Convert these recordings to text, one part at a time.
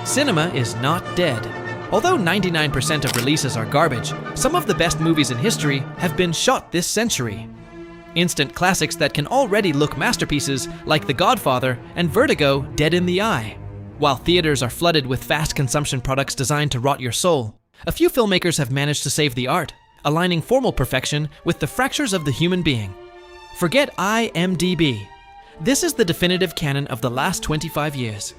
Cinema is not dead. Although 99% of releases are garbage, some of the best movies in history have been shot this century. Instant classics that can already look masterpieces like The Godfather and Vertigo Dead in the Eye. While theaters are flooded with fast consumption products designed to rot your soul, a few filmmakers have managed to save the art, aligning formal perfection with the fractures of the human being. Forget IMDb. This is the definitive canon of the last 25 years.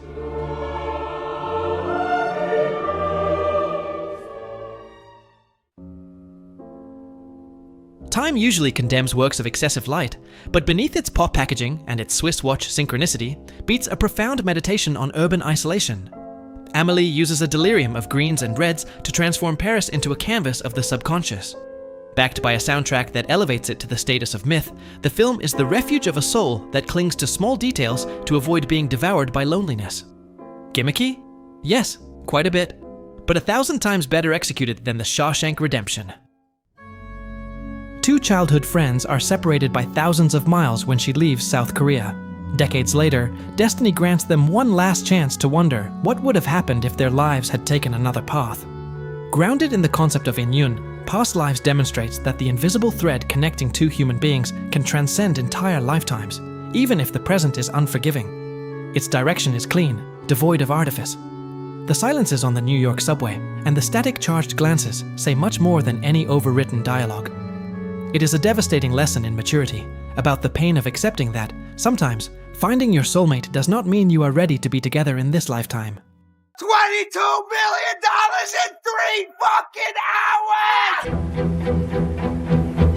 Time usually condemns works of excessive light, but beneath its pop packaging and its Swiss watch synchronicity beats a profound meditation on urban isolation. Amélie uses a delirium of greens and reds to transform Paris into a canvas of the subconscious. Backed by a soundtrack that elevates it to the status of myth, the film is the refuge of a soul that clings to small details to avoid being devoured by loneliness. Gimmicky? Yes, quite a bit, but 1,000 times better executed than The Shawshank Redemption. Two childhood friends are separated by thousands of miles when she leaves South Korea. Decades later, destiny grants them one last chance to wonder what would have happened if their lives had taken another path. Grounded in the concept of Inyun, Past Lives demonstrates that the invisible thread connecting two human beings can transcend entire lifetimes, even if the present is unforgiving. Its direction is clean, devoid of artifice. The silences on the New York subway and the static-charged glances say much more than any overwritten dialogue. It is a devastating lesson in maturity, about the pain of accepting that, sometimes, finding your soulmate does not mean you are ready to be together in this lifetime. $22 million in 3 fucking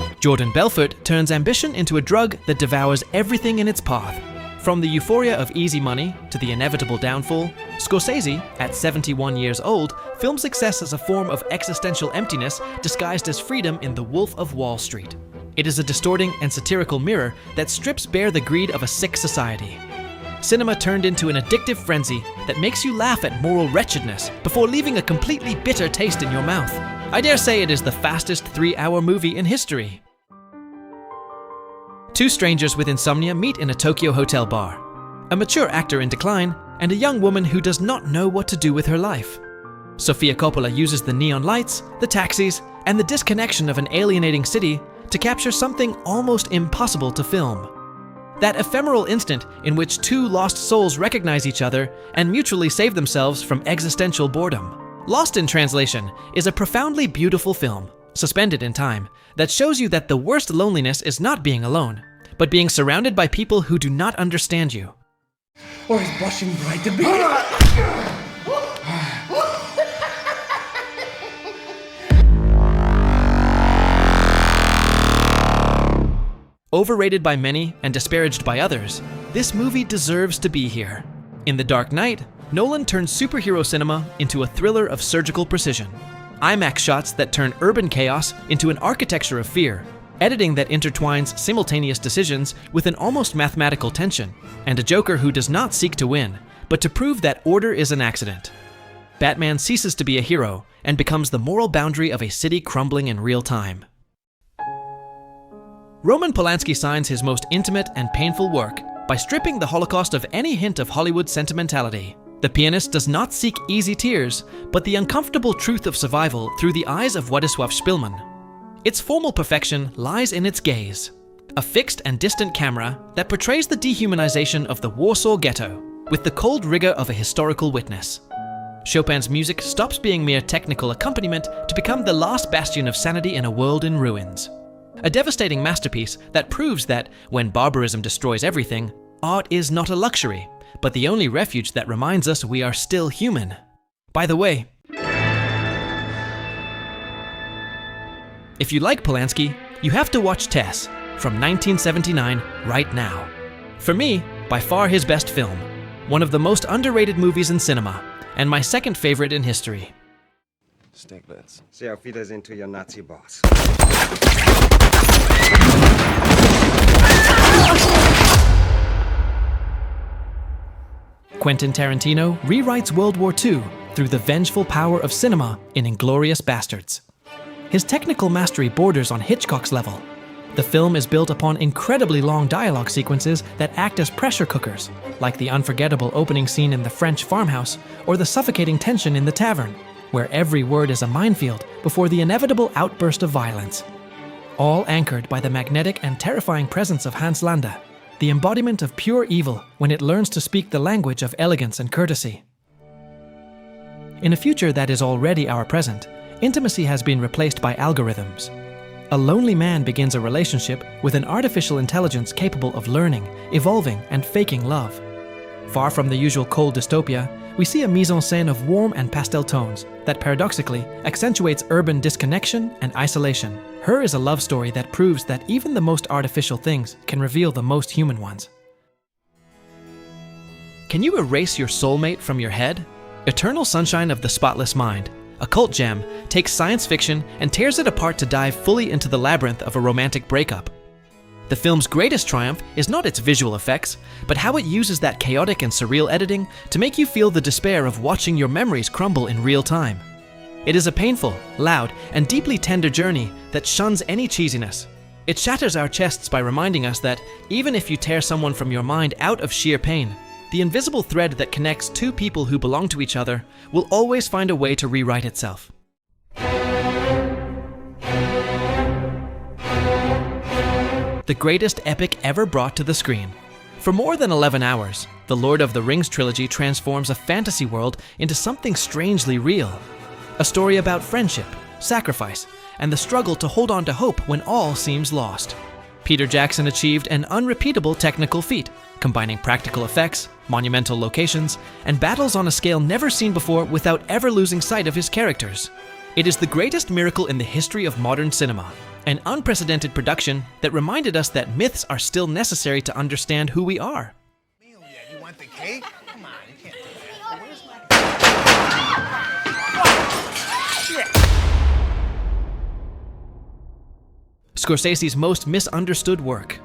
hours! Jordan Belfort turns ambition into a drug that devours everything in its path. From the euphoria of easy money to the inevitable downfall, Scorsese, at 71 years old, filmed success as a form of existential emptiness disguised as freedom in The Wolf of Wall Street. It is a distorting and satirical mirror that strips bare the greed of a sick society. Cinema turned into an addictive frenzy that makes you laugh at moral wretchedness before leaving a completely bitter taste in your mouth. I dare say it is the fastest 3-hour movie in history. Two strangers with insomnia meet in a Tokyo hotel bar. A mature actor in decline and a young woman who does not know what to do with her life. Sofia Coppola uses the neon lights, the taxis, and the disconnection of an alienating city to capture something almost impossible to film. That ephemeral instant in which two lost souls recognize each other and mutually save themselves from existential boredom. Lost in Translation is a profoundly beautiful film, suspended in time, that shows you that the worst loneliness is not being alone, but being surrounded by people who do not understand you. Or is blushing bright to be? Overrated by many and disparaged by others, this movie deserves to be here. In The Dark Knight, Nolan turns superhero cinema into a thriller of surgical precision. IMAX shots that turn urban chaos into an architecture of fear, editing that intertwines simultaneous decisions with an almost mathematical tension, and a Joker who does not seek to win, but to prove that order is an accident. Batman ceases to be a hero and becomes the moral boundary of a city crumbling in real time. Roman Polanski signs his most intimate and painful work by stripping the Holocaust of any hint of Hollywood sentimentality. The Pianist does not seek easy tears, but the uncomfortable truth of survival through the eyes of Władysław Szpilman. Its formal perfection lies in its gaze, a fixed and distant camera that portrays the dehumanization of the Warsaw Ghetto with the cold rigor of a historical witness. Chopin's music stops being mere technical accompaniment to become the last bastion of sanity in a world in ruins. A devastating masterpiece that proves that, when barbarism destroys everything, art is not a luxury, but the only refuge that reminds us we are still human. By the way, if you like Polanski, you have to watch Tess from 1979 right now. For me, by far his best film, one of the most underrated movies in cinema, and my second favorite in history. Stiglitz. Say auf Wiedersehen to your Nazi boss. Quentin Tarantino rewrites World War II through the vengeful power of cinema in Inglourious Basterds. His technical mastery borders on Hitchcock's level. The film is built upon incredibly long dialogue sequences that act as pressure cookers, like the unforgettable opening scene in the French farmhouse or the suffocating tension in the tavern, where every word is a minefield before the inevitable outburst of violence. All anchored by the magnetic and terrifying presence of Hans Landa, the embodiment of pure evil when it learns to speak the language of elegance and courtesy. In a future that is already our present, intimacy has been replaced by algorithms. A lonely man begins a relationship with an artificial intelligence capable of learning, evolving, and faking love. Far from the usual cold dystopia, we see a mise-en-scène of warm and pastel tones that paradoxically accentuates urban disconnection and isolation. Her is a love story that proves that even the most artificial things can reveal the most human ones. Can you erase your soulmate from your head? Eternal Sunshine of the Spotless Mind, a cult gem, takes science fiction and tears it apart to dive fully into the labyrinth of a romantic breakup. The film's greatest triumph is not its visual effects, but how it uses that chaotic and surreal editing to make you feel the despair of watching your memories crumble in real time. It is a painful, loud, and deeply tender journey that shuns any cheesiness. It shatters our chests by reminding us that even if you tear someone from your mind out of sheer pain, the invisible thread that connects two people who belong to each other will always find a way to rewrite itself. The greatest epic ever brought to the screen. For more than 11 hours, the Lord of the Rings trilogy transforms a fantasy world into something strangely real. A story about friendship, sacrifice, and the struggle to hold on to hope when all seems lost. Peter Jackson achieved an unrepeatable technical feat, combining practical effects, monumental locations, and battles on a scale never seen before without ever losing sight of his characters. It is the greatest miracle in the history of modern cinema, an unprecedented production that reminded us that myths are still necessary to understand who we are. You want the cake? Come on, you can't do that. Where's my... Scorsese's most misunderstood work.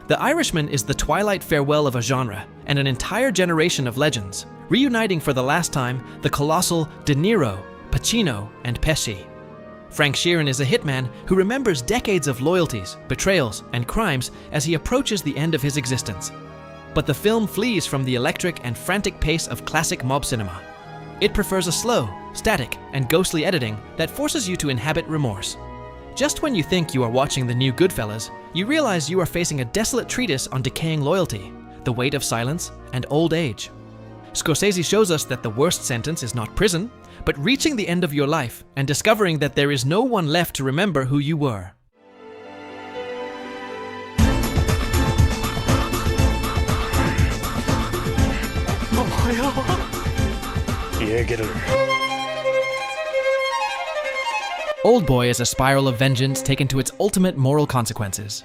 The Irishman is the twilight farewell of a genre and an entire generation of legends, reuniting for the last time the colossal De Niro, Pacino, and Pesci. Frank Sheeran is a hitman who remembers decades of loyalties, betrayals, and crimes as he approaches the end of his existence. But the film flees from the electric and frantic pace of classic mob cinema. It prefers a slow, static, and ghostly editing that forces you to inhabit remorse. Just when you think you are watching the new Goodfellas, you realize you are facing a desolate treatise on decaying loyalty, the weight of silence, and old age. Scorsese shows us that the worst sentence is not prison, but reaching the end of your life and discovering that there is no one left to remember who you were. Oldboy is a spiral of vengeance taken to its ultimate moral consequences.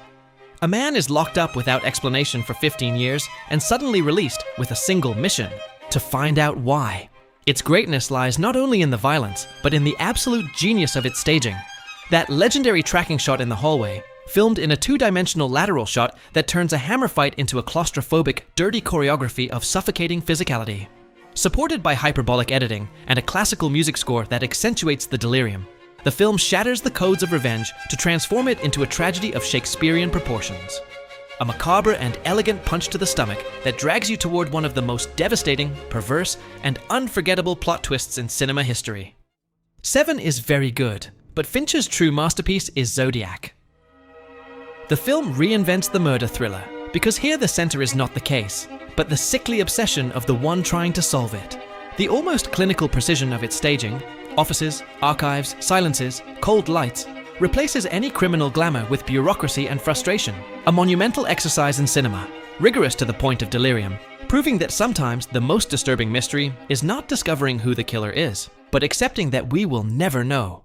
A man is locked up without explanation for 15 years and suddenly released with a single mission: to find out why. Its greatness lies not only in the violence, but in the absolute genius of its staging. That legendary tracking shot in the hallway, filmed in a two-dimensional lateral shot that turns a hammer fight into a claustrophobic, dirty choreography of suffocating physicality. Supported by hyperbolic editing and a classical music score that accentuates the delirium, the film shatters the codes of revenge to transform it into a tragedy of Shakespearean proportions. A macabre and elegant punch to the stomach that drags you toward one of the most devastating, perverse, and unforgettable plot twists in cinema history. Seven is very good, but Fincher's true masterpiece is Zodiac. The film reinvents the murder thriller, because here the center is not the case, but the sickly obsession of the one trying to solve it. The almost clinical precision of its staging, offices, archives, silences, cold lights, replaces any criminal glamour with bureaucracy and frustration. A monumental exercise in cinema, rigorous to the point of delirium, proving that sometimes the most disturbing mystery is not discovering who the killer is, but accepting that we will never know.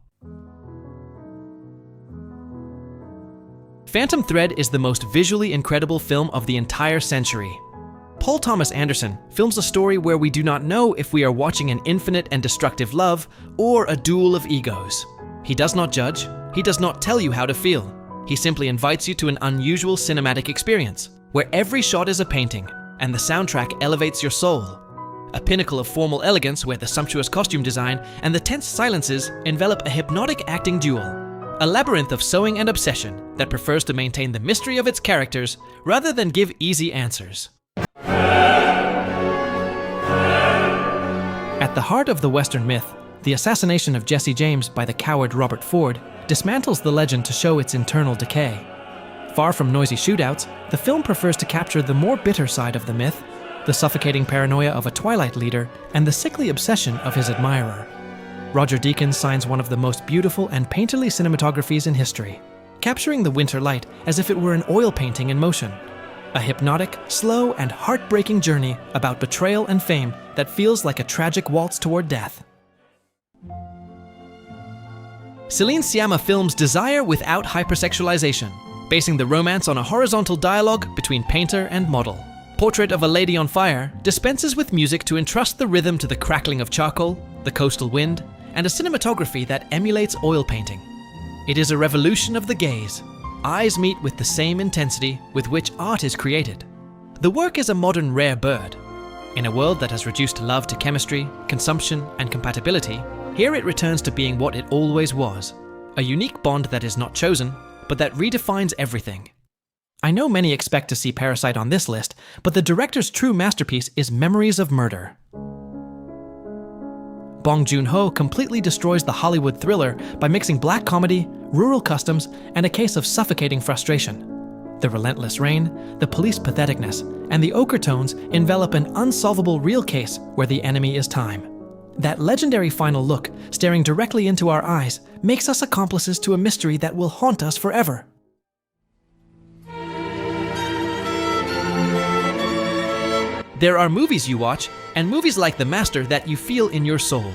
Phantom Thread is the most visually incredible film of the entire century. Paul Thomas Anderson films a story where we do not know if we are watching an infinite and destructive love or a duel of egos. He does not judge, he does not tell you how to feel. He simply invites you to an unusual cinematic experience, where every shot is a painting, and the soundtrack elevates your soul. A pinnacle of formal elegance where the sumptuous costume design and the tense silences envelop a hypnotic acting duel. a labyrinth of sewing and obsession that prefers to maintain the mystery of its characters rather than give easy answers. At the heart of the Western myth, the assassination of Jesse James by the coward Robert Ford dismantles the legend to show its internal decay. Far from noisy shootouts, the film prefers to capture the more bitter side of the myth, the suffocating paranoia of a Twilight leader, and the sickly obsession of his admirer. Roger Deakins signs one of the most beautiful and painterly cinematographies in history, capturing the winter light as if it were an oil painting in motion. A hypnotic, slow, and heartbreaking journey about betrayal and fame that feels like a tragic waltz toward death. Celine Sciamma films desire without hypersexualization, basing the romance on a horizontal dialogue between painter and model. Portrait of a Lady on Fire dispenses with music to entrust the rhythm to the crackling of charcoal, the coastal wind, and a cinematography that emulates oil painting. It is a revolution of the gaze. Eyes meet with the same intensity with which art is created. The work is a modern rare bird. In a world that has reduced love to chemistry, consumption, and compatibility, here it returns to being what it always was, a unique bond that is not chosen, but that redefines everything. I know many expect to see Parasite on this list, but the director's true masterpiece is Memories of Murder. Bong Joon-ho completely destroys the Hollywood thriller by mixing black comedy, rural customs, and a case of suffocating frustration. The relentless rain, the police patheticness, and the ochre tones envelop an unsolvable real case where the enemy is time. That legendary final look, staring directly into our eyes, makes us accomplices to a mystery that will haunt us forever. There are movies you watch, and movies like The Master that you feel in your soul.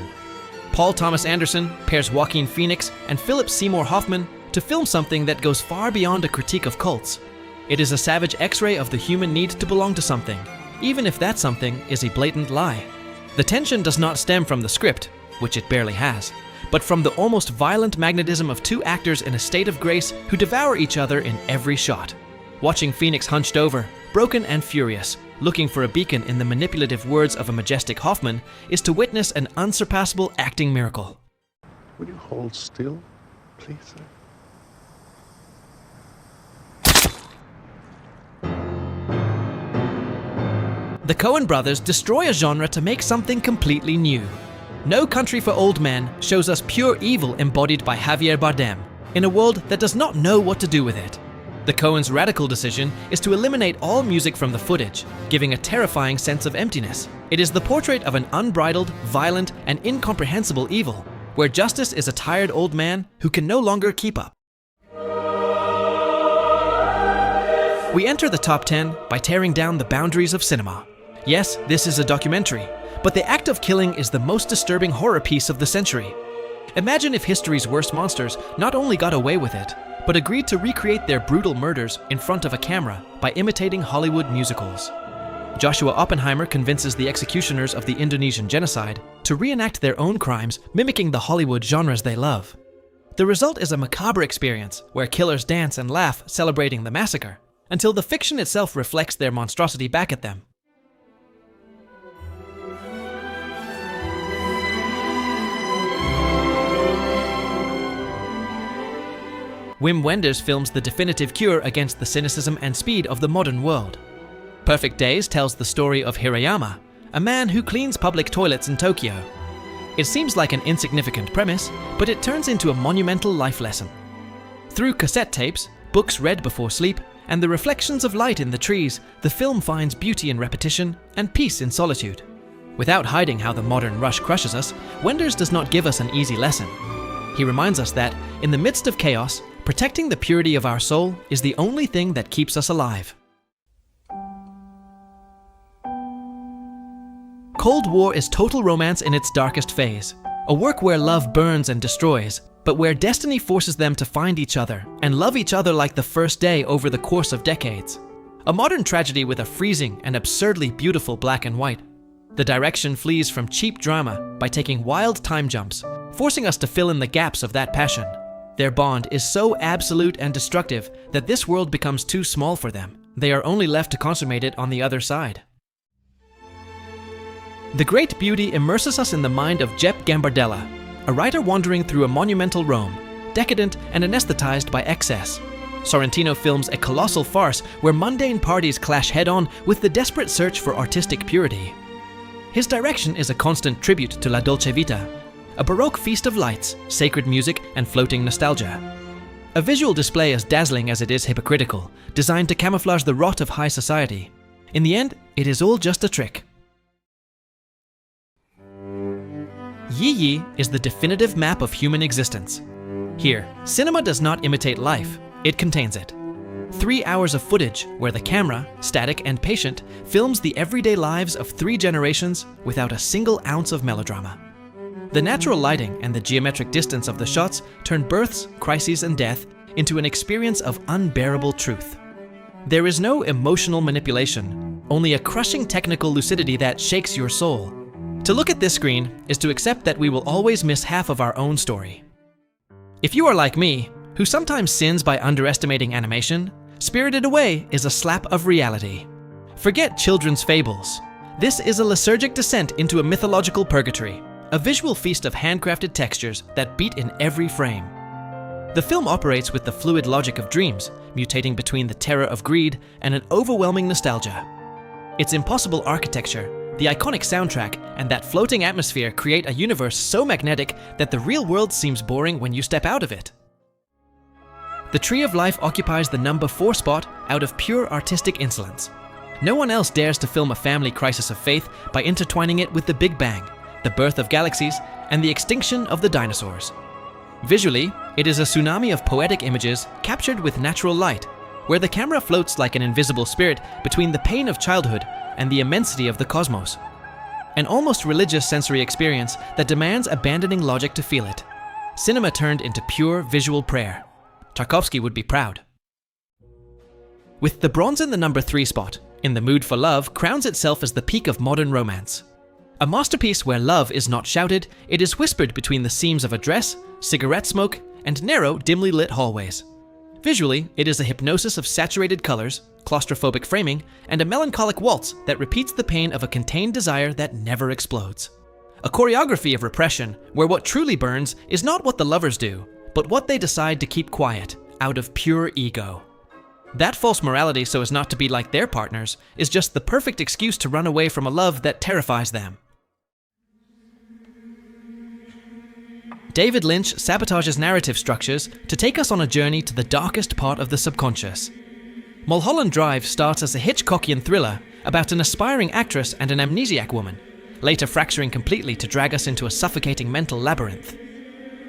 Paul Thomas Anderson pairs Joaquin Phoenix and Philip Seymour Hoffman to film something that goes far beyond a critique of cults. It is a savage X-ray of the human need to belong to something, even if that something is a blatant lie. The tension does not stem from the script, which it barely has, but from the almost violent magnetism of two actors in a state of grace who devour each other in every shot. Watching Phoenix hunched over, broken and furious, looking for a beacon in the manipulative words of a majestic Hoffman, is to witness an unsurpassable acting miracle. Would you hold still, please, sir? The Coen brothers destroy a genre to make something completely new. No Country for Old Men shows us pure evil embodied by Javier Bardem, in a world that does not know what to do with it. The Coens' radical decision is to eliminate all music from the footage, giving a terrifying sense of emptiness. It is the portrait of an unbridled, violent, and incomprehensible evil, where justice is a tired old man who can no longer keep up. We enter the top 10 by tearing down the boundaries of cinema. Yes, this is a documentary, but the act of killing is the most disturbing horror piece of the century. Imagine if history's worst monsters not only got away with it, but agreed to recreate their brutal murders in front of a camera by imitating Hollywood musicals. Joshua Oppenheimer convinces the executioners of the Indonesian genocide to reenact their own crimes, mimicking the Hollywood genres they love. The result is a macabre experience where killers dance and laugh celebrating the massacre, until the fiction itself reflects their monstrosity back at them. Wim Wenders films the definitive cure against the cynicism and speed of the modern world. Perfect Days tells the story of Hirayama, a man who cleans public toilets in Tokyo. It seems like an insignificant premise, but it turns into a monumental life lesson. Through cassette tapes, books read before sleep, and the reflections of light in the trees, the film finds beauty in repetition and peace in solitude. Without hiding how the modern rush crushes us, Wenders does not give us an easy lesson. He reminds us that, in the midst of chaos, protecting the purity of our soul is the only thing that keeps us alive. Cold War is total romance in its darkest phase, a work where love burns and destroys, but where destiny forces them to find each other and love each other like the first day over the course of decades. A modern tragedy with a freezing and absurdly beautiful black and white. The direction flees from cheap drama by taking wild time jumps, forcing us to fill in the gaps of that passion. Their bond is so absolute and destructive that this world becomes too small for them. They are only left to consummate it on the other side. The Great Beauty immerses us in the mind of Jep Gambardella, a writer wandering through a monumental Rome, decadent and anesthetized by excess. Sorrentino films a colossal farce where mundane parties clash head-on with the desperate search for artistic purity. His direction is a constant tribute to La Dolce Vita, a Baroque feast of lights, sacred music, and floating nostalgia. A visual display as dazzling as it is hypocritical, designed to camouflage the rot of high society. In the end, it is all just a trick. Yi Yi is the definitive map of human existence. Here, cinema does not imitate life, it contains it. 3 hours of footage where the camera, static and patient, films the everyday lives of 3 generations without a single ounce of melodrama. The natural lighting and the geometric distance of the shots turn births, crises, and death into an experience of unbearable truth. There is no emotional manipulation, only a crushing technical lucidity that shakes your soul. To look at this screen is to accept that we will always miss half of our own story. If you are like me, who sometimes sins by underestimating animation, Spirited Away is a slap of reality. Forget children's fables. This is a lysergic descent into a mythological purgatory, a visual feast of handcrafted textures that beat in every frame. The film operates with the fluid logic of dreams, mutating between the terror of greed and an overwhelming nostalgia. Its impossible architecture, the iconic soundtrack, and that floating atmosphere create a universe so magnetic that the real world seems boring when you step out of it. The Tree of Life occupies the number 4 spot out of pure artistic insolence. No one else dares to film a family crisis of faith by intertwining it with the Big Bang, the birth of galaxies, and the extinction of the dinosaurs. Visually, it is a tsunami of poetic images captured with natural light, where the camera floats like an invisible spirit between the pain of childhood and the immensity of the cosmos. An almost religious sensory experience that demands abandoning logic to feel it. Cinema turned into pure visual prayer. Tarkovsky would be proud. With The Bronze in the number 3 spot, In the Mood for Love crowns itself as the peak of modern romance. A masterpiece where love is not shouted, it is whispered between the seams of a dress, cigarette smoke, and narrow, dimly lit hallways. Visually, it is a hypnosis of saturated colors, claustrophobic framing, and a melancholic waltz that repeats the pain of a contained desire that never explodes. A choreography of repression, where what truly burns is not what the lovers do, but what they decide to keep quiet, out of pure ego. That false morality so as not to be like their partners is just the perfect excuse to run away from a love that terrifies them. David Lynch sabotages narrative structures to take us on a journey to the darkest part of the subconscious. Mulholland Drive starts as a Hitchcockian thriller about an aspiring actress and an amnesiac woman, later fracturing completely to drag us into a suffocating mental labyrinth.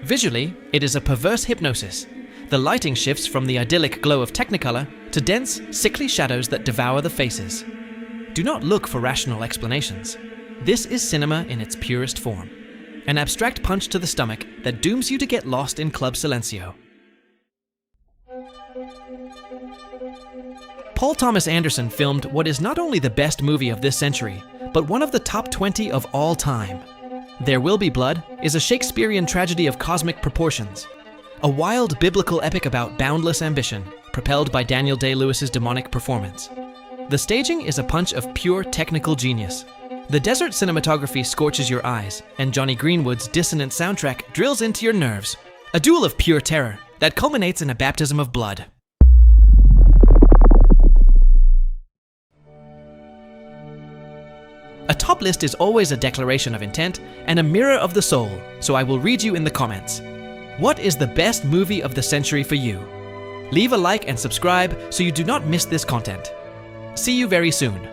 Visually, it is a perverse hypnosis. The lighting shifts from the idyllic glow of Technicolor to dense, sickly shadows that devour the faces. Do not look for rational explanations. This is cinema in its purest form. An abstract punch to the stomach that dooms you to get lost in Club Silencio. Paul Thomas Anderson filmed what is not only the best movie of this century, but one of the top 20 of all time. There Will Be Blood is a Shakespearean tragedy of cosmic proportions. A wild biblical epic about boundless ambition, propelled by Daniel Day-Lewis's demonic performance. The staging is a punch of pure technical genius. The desert cinematography scorches your eyes, and Johnny Greenwood's dissonant soundtrack drills into your nerves. A duel of pure terror that culminates in a baptism of blood. A top list is always a declaration of intent and a mirror of the soul, so I will read you in the comments. What is the best movie of the century for you? Leave a like and subscribe so you do not miss this content. See you very soon.